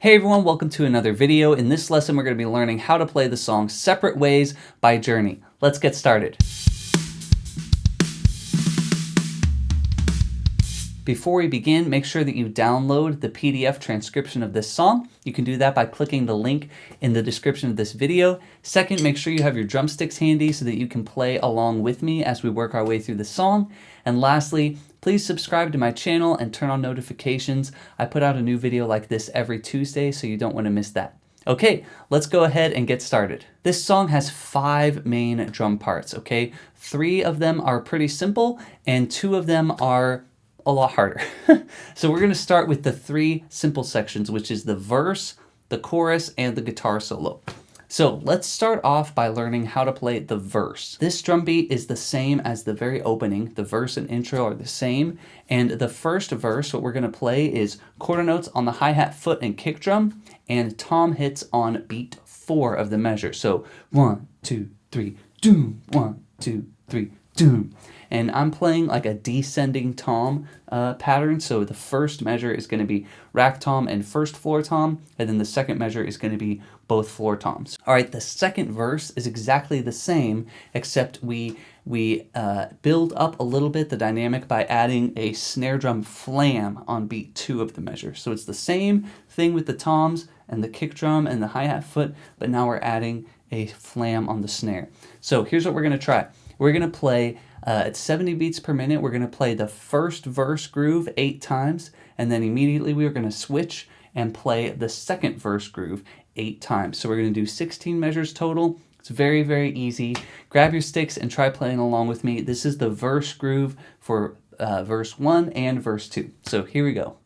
Hey everyone, welcome to another video. In this lesson, we're going to be learning how to play the song Separate Ways by Journey. Let's get started. Before we begin, make sure that you download the PDF transcription of this song. You can do that by clicking the link in the description of this video. Second, make sure you have your drumsticks handy so that you can play along with me as we work our way through the song. And lastly, please subscribe to my channel and turn on notifications. I put out a new video like this every Tuesday, so you don't want to miss that. Okay, let's go ahead and get started. This song has 5 main drum parts, okay? 3 of them are pretty simple, and 2 of them are a lot harder. So we're going to start with the 3 simple sections, which is the verse, the chorus, and the guitar solo. So let's start off by learning how to play the verse. This drum beat is the same as the very opening. The verse and intro are the same. And the first verse, what we're going to play is quarter notes on the hi-hat, foot, and kick drum, and tom hits on beat 4 of the measure. So 1, 2, 3, doom, 1, 2, 3, doom. And I'm playing like a descending tom pattern. So the first measure is going to be rack tom and first floor tom, and then the second measure is going to be both floor toms. All right, the second verse is exactly the same, except we build up a little bit the dynamic by adding a snare drum flam on beat 2 of the measure. So it's the same thing with the toms and the kick drum and the hi-hat foot, but now we're adding a flam on the snare. So here's what we're going to try. We're going to play at 70 beats per minute. We're going to play the first verse groove 8 times, and then immediately we're going to switch and play the second verse groove 8 times. So we're going to do 16 measures total. It's very, very easy. Grab your sticks and try playing along with me. This is the verse groove for verse 1 and verse 2. So here we go.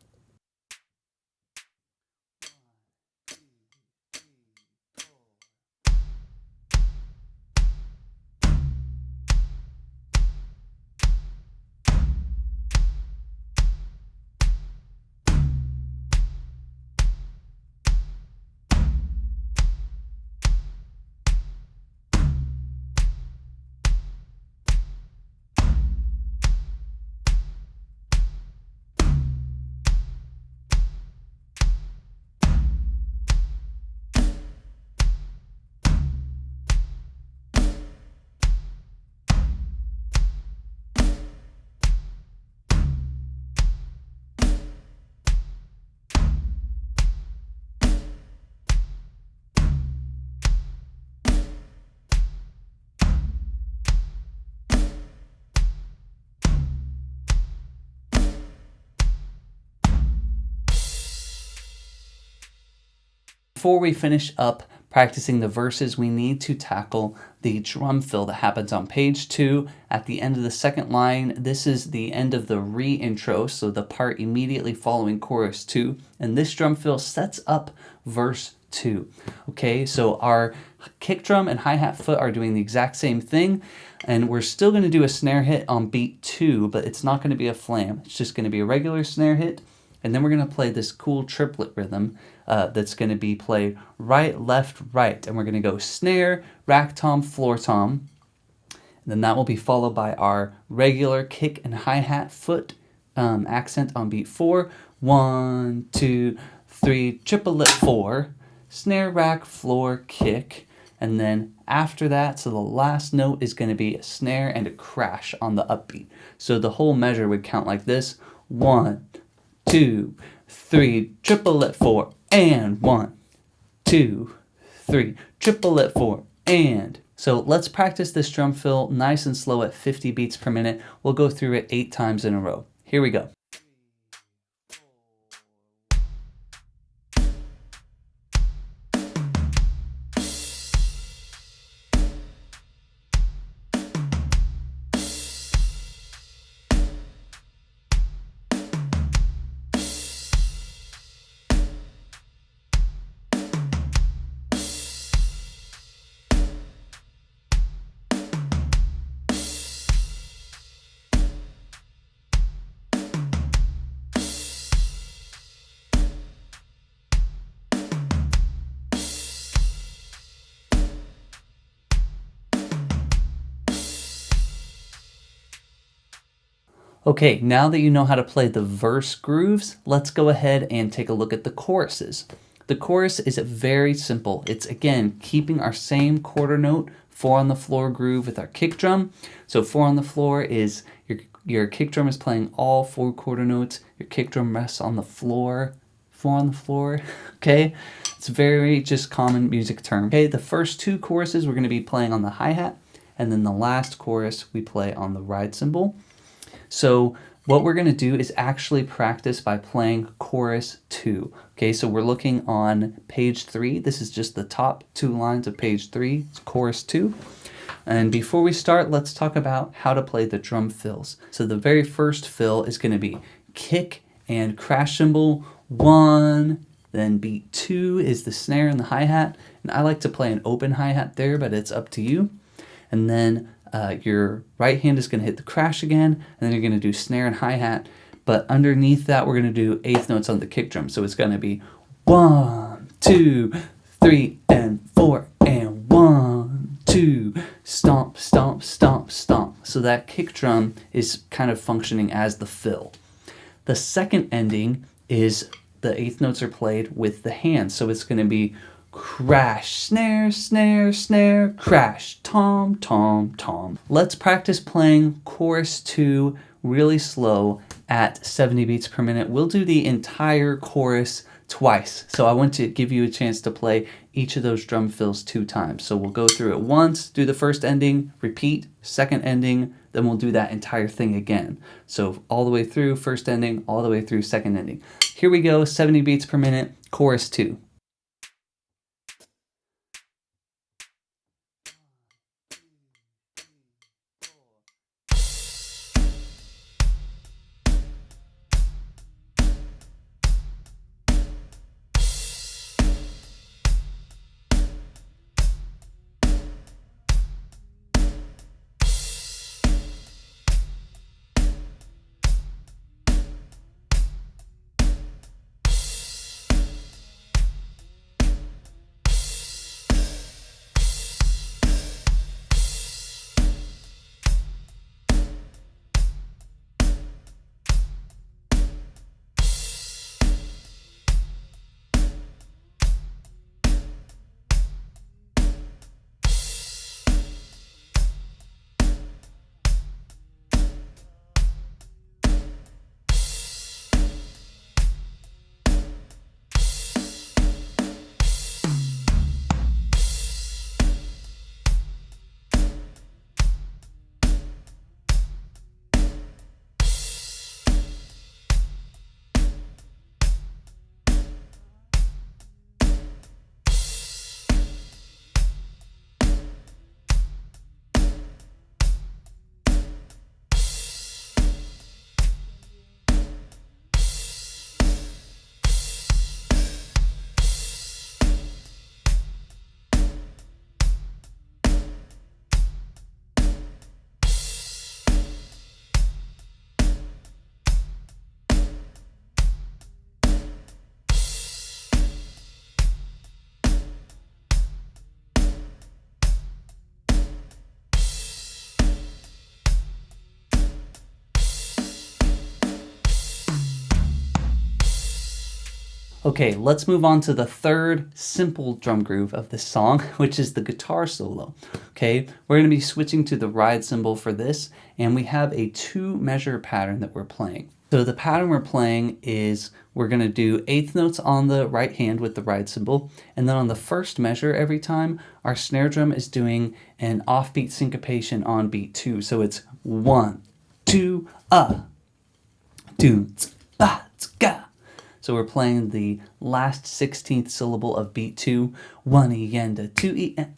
Before we finish up practicing the verses, we need to tackle the drum fill that happens on page 2 at the end of the second line. This is the end of the re-intro, so the part immediately following chorus 2, and this drum fill sets up verse 2. Okay, so our kick drum and hi-hat foot are doing the exact same thing, and we're still going to do a snare hit on beat 2, but it's not going to be a flam. It's just going to be a regular snare hit. And then we're going to play this cool triplet rhythm that's going to be played right, left, right. And we're going to go snare, rack tom, floor tom. And then that will be followed by our regular kick and hi-hat foot accent on beat 4. 1, 2, 3, triplet 4, snare, rack, floor, kick. And then after that, so the last note is going to be a snare and a crash on the upbeat. So the whole measure would count like this. 1, 2, 3, triplet 4, and 1, 2, 3, triplet 4, and. So let's practice this drum fill nice and slow at 50 beats per minute. We'll go through it 8 times in a row. Here we go. Okay, now that you know how to play the verse grooves, let's go ahead and take a look at the choruses. The chorus is very simple. It's, again, keeping our same quarter note, 4 on the floor groove with our kick drum. So 4 on the floor is your kick drum is playing all 4 quarter notes. Your kick drum rests on the floor, 4 on the floor, okay? It's very just common music term. Okay, the first 2 choruses we're going to be playing on the hi-hat, and then the last chorus we play on the ride cymbal. So what we're going to do is actually practice by playing chorus 2. Okay, so we're looking on page 3. This is just the top 2 lines of page 3. It's chorus 2. And before we start, let's talk about how to play the drum fills. So the very first fill is going to be kick and crash cymbal 1, then beat 2 is the snare and the hi-hat. And I like to play an open hi-hat there, but it's up to you. And then your right hand is going to hit the crash again, and then you're going to do snare and hi-hat. But underneath that, we're going to do 8th notes on the kick drum. So it's going to be 1, 2, 3, and 4, and 1, 2, stomp, stomp, stomp, stomp. So that kick drum is kind of functioning as the fill. The second ending is the 8th notes are played with the hands. So it's going to be crash, snare, snare, snare, crash, tom, tom, tom. Let's practice playing chorus 2 really slow at 70 beats per minute. We'll do the entire chorus twice. So I want to give you a chance to play each of those drum fills 2 times. So we'll go through it once, do the first ending, repeat, second ending, then we'll do that entire thing again. So all the way through first ending, all the way through second ending. Here we go, 70 beats per minute, chorus 2. Okay, let's move on to the third simple drum groove of this song, which is the guitar solo. Okay, we're going to be switching to the ride cymbal for this, and we have a 2-measure pattern that we're playing. So the pattern we're playing is we're going to do 8th notes on the right hand with the ride cymbal, and then on the first measure every time, our snare drum is doing an offbeat syncopation on beat 2. So it's 1, 2, 2, ga. So we're playing the last 16th syllable of beat 2, 1 E and 2 E and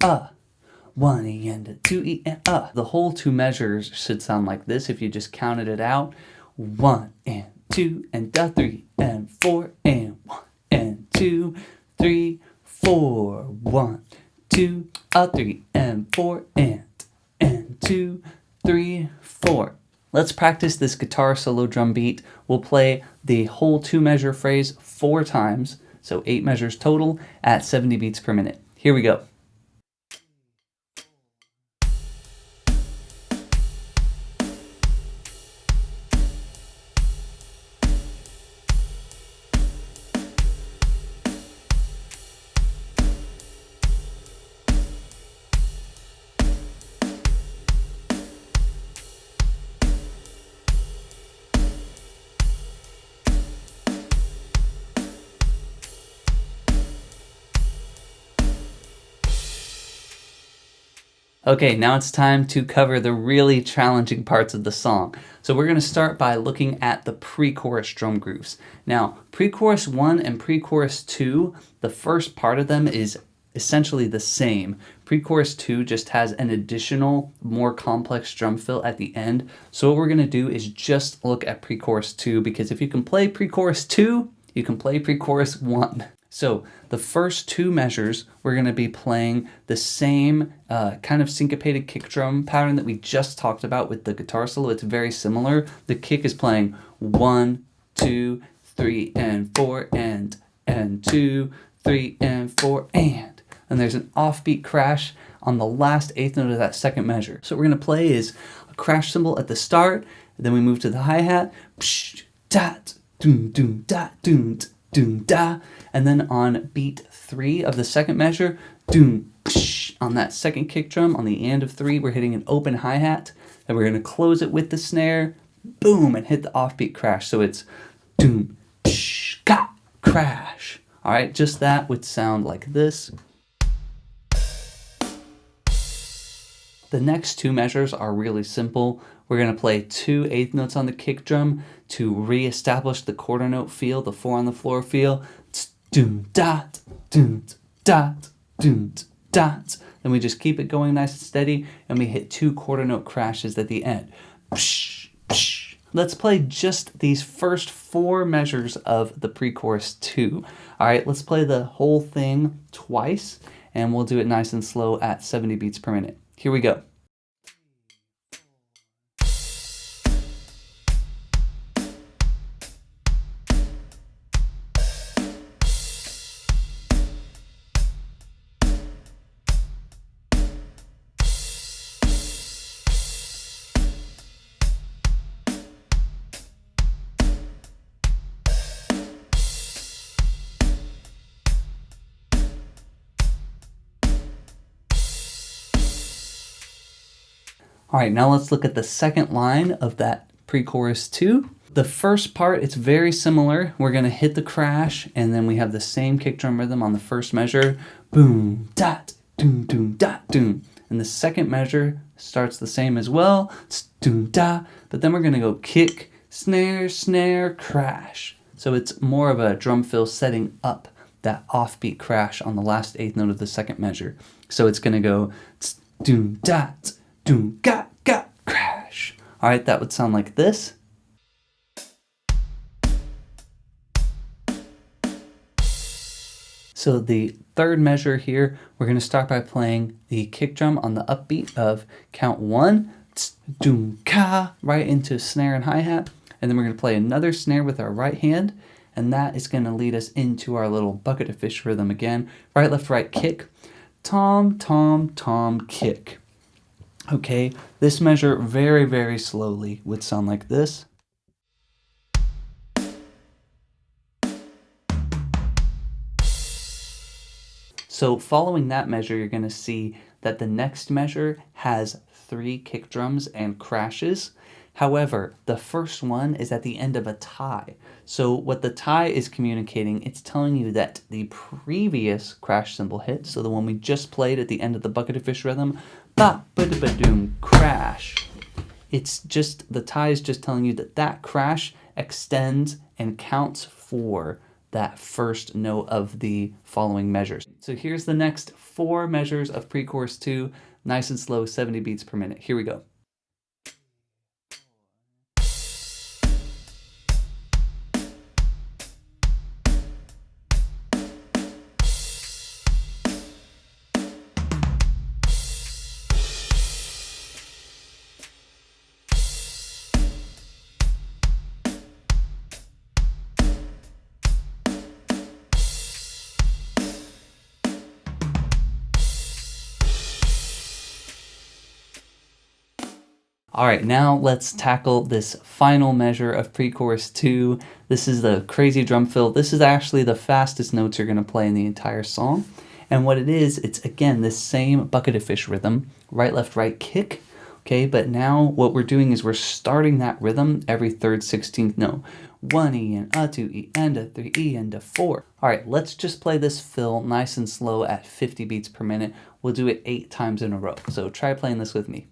1 E and 2 E and The whole 2 measures should sound like this if you just counted it out. 1 and 2 and 3 and 4 and 1 and 2, 3, 4, 1, 2, 3 and 4 and 2, 3, 4. Let's practice this guitar solo drum beat. We'll play the whole 2-measure phrase 4 times, so 8 measures total at 70 beats per minute. Here we go. Okay, now it's time to cover the really challenging parts of the song. So we're going to start by looking at the pre-chorus drum grooves. Now, pre-chorus 1 and pre-chorus 2, the first part of them is essentially the same. Pre-chorus 2 just has an additional, more complex drum fill at the end. So what we're going to do is just look at pre-chorus 2, because if you can play pre-chorus 2, you can play pre-chorus 1. So the first two measures, we're going to be playing the same kind of syncopated kick drum pattern that we just talked about with the guitar solo. It's very similar. The kick is playing 1, 2, 3, and 4, and 2, 3, and 4, and there's an offbeat crash on the last eighth note of that second measure. So what we're going to play is a crash cymbal at the start, then we move to the hi-hat, psh, dat, doom, doom, da, doom, doom, da, and then on beat 3 of the second measure, doom, psh, on that second kick drum, on the and of 3, we're hitting an open hi-hat, then we're going to close it with the snare, boom, and hit the offbeat crash. So it's doom, psh, ka, crash. All right, just that would sound like this. The next two measures are really simple. We're going to play 2 eighth notes on the kick drum to re-establish the quarter note feel, the 4 on the floor feel. Doom, dot, doom, dot, doom, dot. Then we just keep it going nice and steady, and we hit 2 quarter note crashes at the end. Psh, psh. Let's play just these first 4 measures of the pre-chorus 2. All right, let's play the whole thing twice, and we'll do it nice and slow at 70 beats per minute. Here we go. All right, now let's look at the second line of that pre-chorus 2. The first part, it's very similar. We're gonna hit the crash, and then we have the same kick drum rhythm on the first measure. Boom, dot, doom, doom, dot, doom. And the second measure starts the same as well. It's doom, da, but then we're gonna go kick, snare, snare, crash. So it's more of a drum fill setting up that offbeat crash on the last eighth note of the second measure. So it's gonna go doom, dot, doom, got, crash. All right, that would sound like this. So the third measure here, we're going to start by playing the kick drum on the upbeat of count 1, doom, ka, right into snare and hi-hat. And then we're going to play another snare with our right hand, and that is going to lead us into our little bucket of fish rhythm again. Right, left, right, kick. Tom, tom, tom, kick. Okay, this measure very, very slowly would sound like this. So following that measure, you're going to see that the next measure has 3 kick drums and crashes. However, the first one is at the end of a tie. So what the tie is communicating, it's telling you that the previous crash cymbal hit, so the one we just played at the end of the bucket of fish rhythm, ba ba da ba doom, crash. It's just, the tie is just telling you that that crash extends and counts for that first note of the following measures. So here's the next 4 measures of pre-chorus 2, nice and slow, 70 beats per minute. Here we go. All right, now let's tackle this final measure of pre-chorus 2. This is the crazy drum fill. This is actually the fastest notes you're gonna play in the entire song. And what it is, it's again, this same bucket of fish rhythm, right, left, right, kick. Okay, but now what we're doing is we're starting that rhythm every third 16th note. 1 E and a 2 E and a 3 E and a 4. All right, let's just play this fill nice and slow at 50 beats per minute. We'll do it 8 times in a row. So try playing this with me.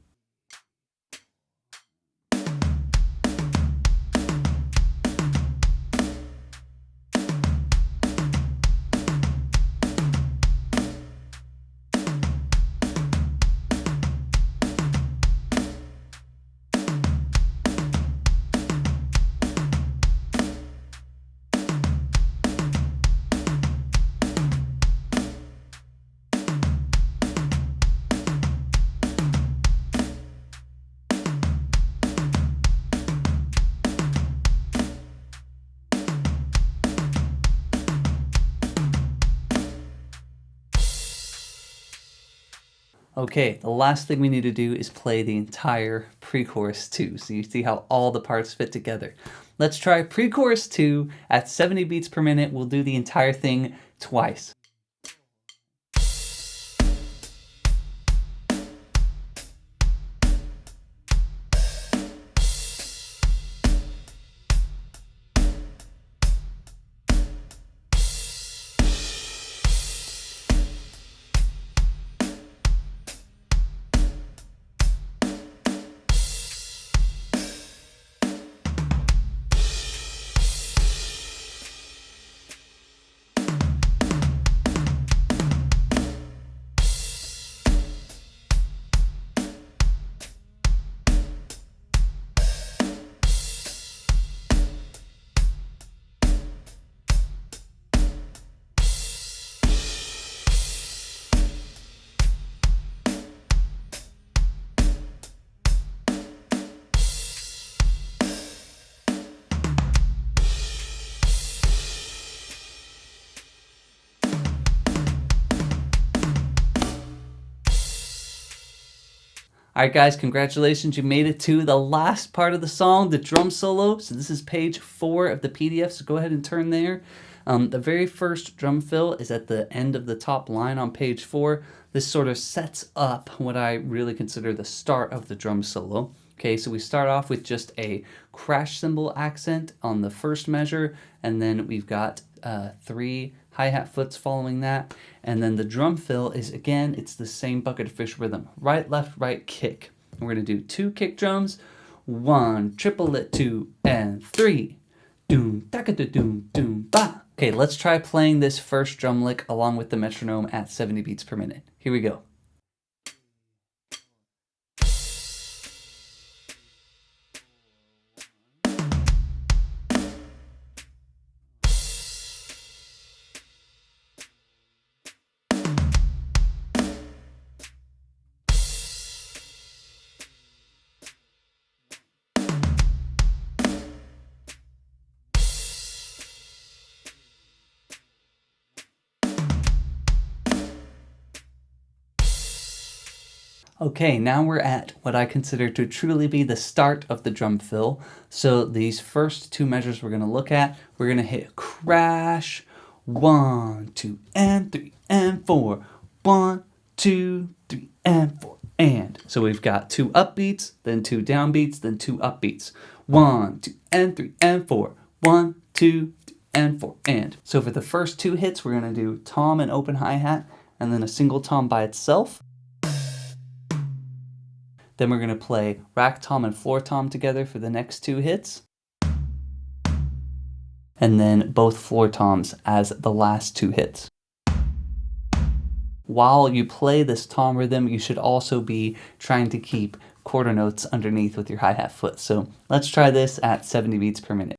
Okay, the last thing we need to do is play the entire pre-chorus 2, so you see how all the parts fit together. Let's try pre-chorus 2 at 70 beats per minute. We'll do the entire thing twice. All right, guys, congratulations. You made it to the last part of the song, the drum solo. So this is page 4 of the PDF, so go ahead and turn there. The very first drum fill is at the end of the top line on page 4. This sort of sets up what I really consider the start of the drum solo. Okay, so we start off with just a crash cymbal accent on the first measure, and then we've got 3 hi-hat foots following that, and then the drum fill is, again, it's the same bucket of fish rhythm. Right, left, right, kick. And we're going to do 2 kick drums, 1, triplet 2, and 3. Doom, taka da doom, doom, ba. Okay, let's try playing this first drum lick along with the metronome at 70 beats per minute. Here we go. Okay, now we're at what I consider to truly be the start of the drum fill. So these first 2 measures we're going to look at, we're going to hit crash, 1, 2, and 3, and 4. 1, 2, 3, and 4, and. So we've got 2 upbeats, then 2 downbeats, then 2 upbeats. 1, 2, and 3, and 4. 1, 2, 3, and 4, and. So for the first 2 hits, we're going to do tom and open hi-hat, and then a single tom by itself. Then we're going to play rack tom and floor tom together for the next 2 hits. And then both floor toms as the last 2 hits. While you play this tom rhythm, you should also be trying to keep quarter notes underneath with your hi-hat foot. So let's try this at 70 beats per minute.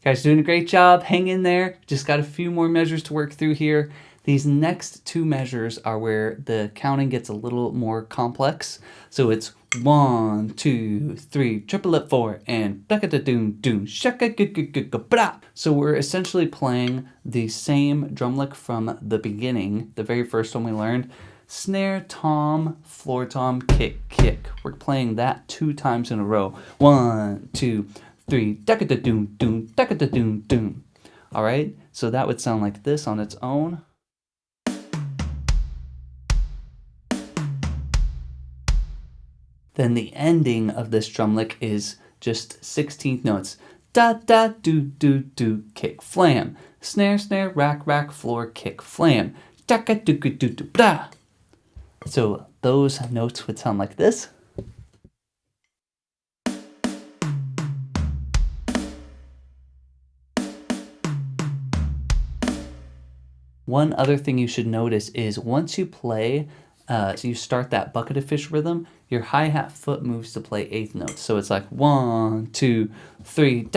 Guys, doing a great job. Hang in there. Just got a few more measures to work through here. These next two measures are where the counting gets a little more complex. So it's 1, 2, 3, triplet 4, and doom doom shaka. So we're essentially playing the same drum lick from the beginning, the very first one we learned. Snare, tom, floor tom, kick, kick. We're playing that 2 times in a row. 1, 2, 3, doom doom, doom doom. All right, so that would sound like this on its own. Then the ending of this drum lick is just 16th notes. Da da do do do, kick flam. Snare snare rack rack floor kick flam. Daka do do do do blah. So those notes would sound like this. One other thing you should notice is once you play, so you start that bucket of fish rhythm, your hi-hat foot moves to play 8th notes. So it's like 1, 2, 3.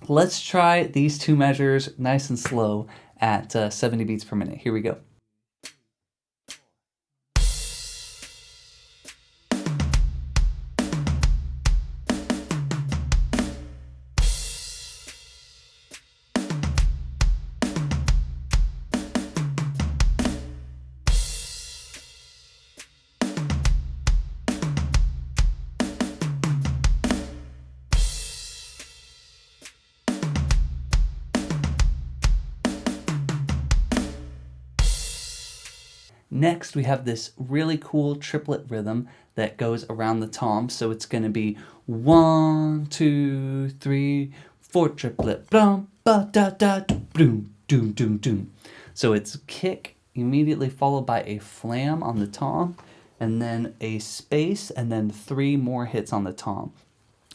Let's try these two measures nice and slow at 70 beats per minute. Here we go. Next, we have this really cool triplet rhythm that goes around the tom. So it's going to be 1, 2, 3, 4 triplet. Bum, ba, da, da, doom, doom, doom, doom. So it's kick immediately followed by a flam on the tom, and then a space, and then 3 more hits on the tom.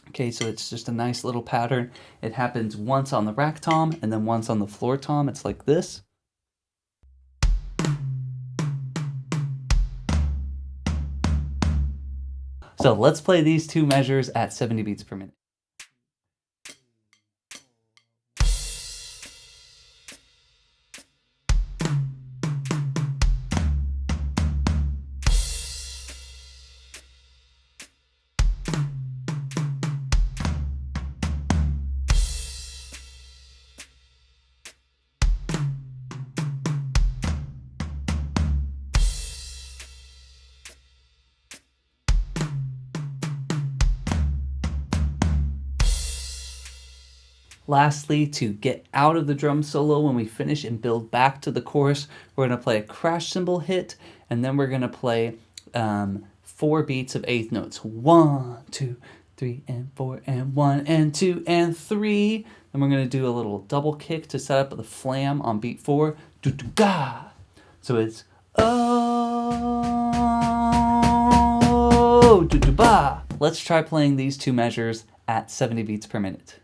Okay, so it's just a nice little pattern. It happens once on the rack tom, and then once on the floor tom. It's like this. So let's play these two measures at 70 beats per minute. Lastly, to get out of the drum solo when we finish and build back to the chorus, we're going to play a crash cymbal hit, and then we're going to play 4 beats of 8th notes. 1, 2, 3, and 4, and 1, and 2, and 3. Then we're going to do a little double kick to set up the flam on beat 4. Do-do-ga. So it's oh, do-do-ba. Let's try playing these two measures at 70 beats per minute.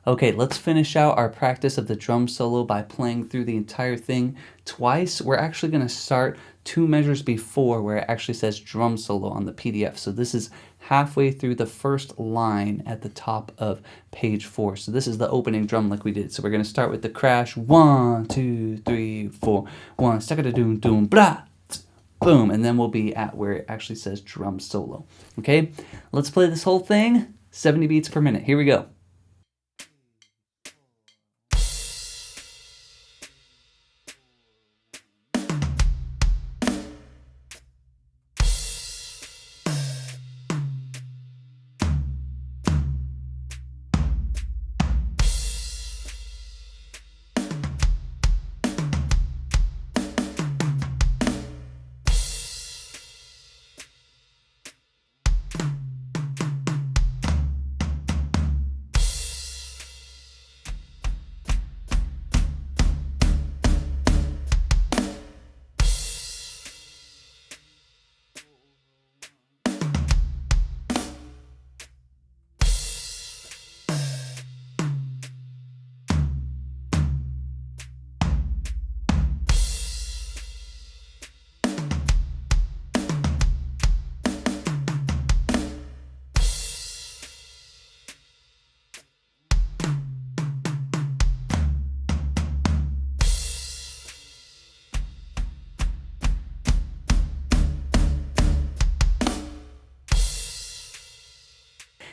Okay, let's finish out our practice of the drum solo by playing through the entire thing twice. We're actually going to start 2 measures before where it actually says drum solo on the PDF. So this is halfway through the first line at the top of page 4. So this is the opening drum lick we did. So we're going to start with the crash. 1, 2, 3, 4. 1, doom doom blah. Boom, and then we'll be at where it actually says drum solo. Okay, let's play this whole thing 70 beats per minute. Here we go.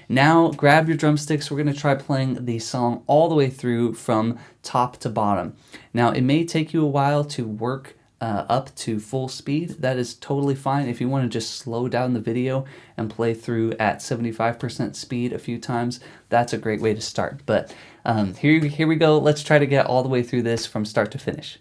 Now grab your drumsticks. We're going to try playing the song all the way through from top to bottom. Now it may take you a while to work up to full speed. That is totally fine. If you want to just slow down the video and play through at 75% speed a few times, that's a great way to start. But here we go. Let's try to get all the way through this from start to finish.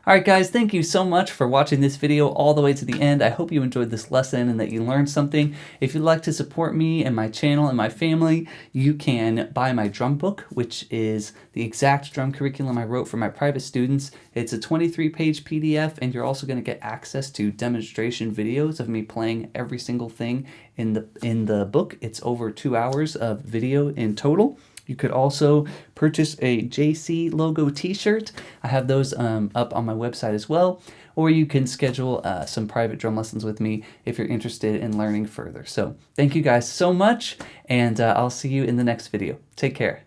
All right, guys, thank you so much for watching this video all the way to the end. I hope you enjoyed this lesson and that you learned something. If you'd like to support me and my channel and my family, you can buy my drum book, which is the exact drum curriculum I wrote for my private students. It's a 23-page PDF, and you're also going to get access to demonstration videos of me playing every single thing in the book. It's over 2 hours of video in total. You could also purchase a JC logo t-shirt. I have those up on my website as well. Or you can schedule some private drum lessons with me if you're interested in learning further. So thank you guys so much, and I'll see you in the next video. Take care.